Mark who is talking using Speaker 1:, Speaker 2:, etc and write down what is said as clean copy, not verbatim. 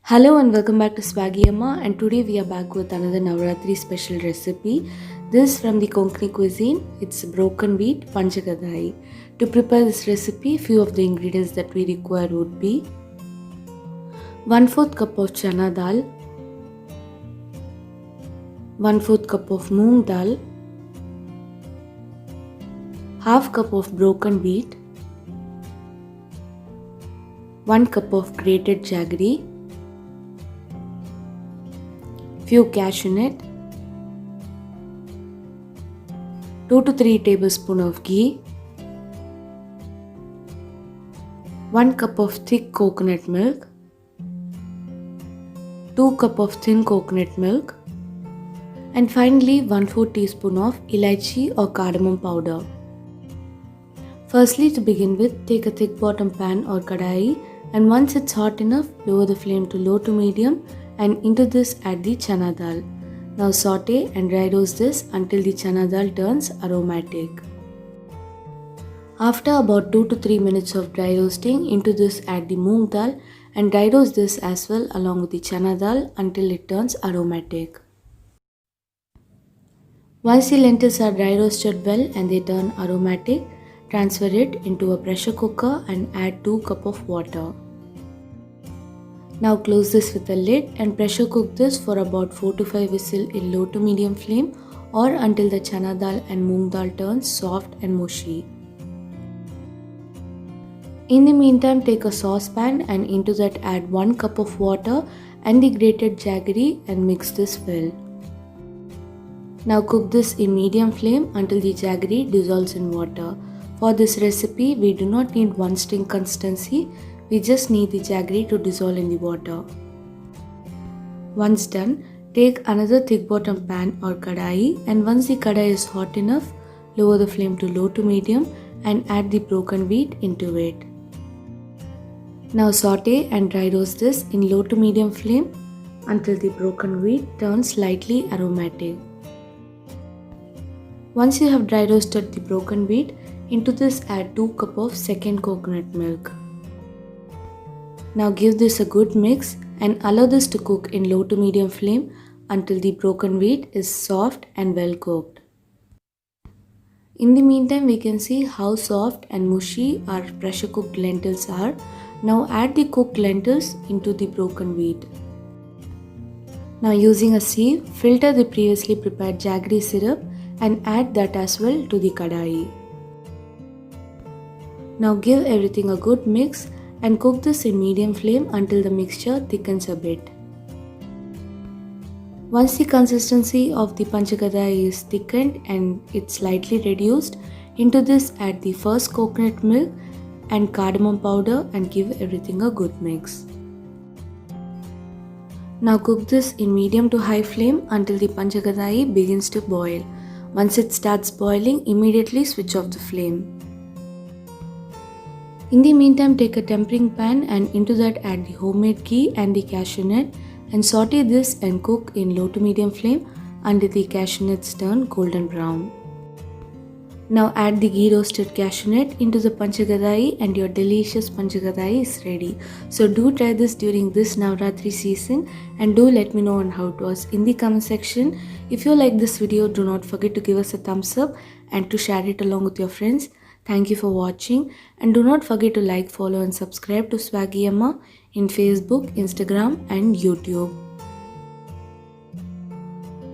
Speaker 1: Hello and welcome back to Swaggy Amma, and today we are back with another Navratri special recipe. This is from the Konkani cuisine. It's broken wheat panchakadai. To prepare this recipe, few of the ingredients that we require would be 1/4 cup of chana dal, 1/4 cup of moong dal, half cup of broken wheat, 1 cup of grated jaggery, few cashew nut, 2 to 3 tablespoons of ghee, 1 cup of thick coconut milk, 2 cup of thin coconut milk, and finally 1/4 teaspoon of elaichi or cardamom powder. Firstly, to begin with, take a thick bottom pan or kadai, and once it's hot enough, lower the flame to low to medium, and into this add the chana dal. Now saute and dry roast this until the chana dal turns aromatic. After about 2 to 3 minutes of dry roasting, into this add the moong dal and dry roast this as well along with the chana dal until it turns aromatic. Once the lentils are dry roasted well and they turn aromatic, transfer it into a pressure cooker and add 2 cups of water. Now close this with a lid and pressure cook this for about 4 to 5 whistles in low to medium flame or until the chana dal and moong dal turns soft and mushy. In the meantime, take a saucepan and into that add 1 cup of water and the grated jaggery and mix this well. Now cook this in medium flame until the jaggery dissolves in water. For this recipe, we do not need one string consistency, we just need the jaggery to dissolve in the water. Once done, take another thick bottom pan or kadai, and once the kadai is hot enough, lower the flame to low to medium and add the broken wheat into it. Now saute and dry roast this in low to medium flame until the broken wheat turns slightly aromatic. Once you have dry roasted the broken wheat, into this add 2 cups of second coconut milk. Now give this a good mix and allow this to cook in low to medium flame until the broken wheat is soft and well cooked. In the meantime, we can see how soft and mushy our pressure cooked lentils are. Now add the cooked lentils into the broken wheat. Now using a sieve, filter the previously prepared jaggery syrup and add that as well to the kadai. Now give everything a good mix and cook this in medium flame until the mixture thickens a bit. Once the consistency of the panchakadai is thickened and it's slightly reduced, into this add the first coconut milk and cardamom powder and give everything a good mix. Now cook this in medium to high flame until the panchakadai begins to boil. Once it starts boiling, immediately switch off the flame. In the meantime, take a tempering pan and into that add the homemade ghee and the cashew nut and saute this and cook in low to medium flame until the cashew nuts turn golden brown. Now add the ghee roasted cashew nut into the panchakadai and your delicious panchakadai is ready. So do try this during this Navratri season and do let me know on how it was in the comment section. If you like this video, do not forget to give us a thumbs up and to share it along with your friends. Thank you for watching and do not forget to like, follow and subscribe to Swaggy Amma in Facebook, Instagram and YouTube.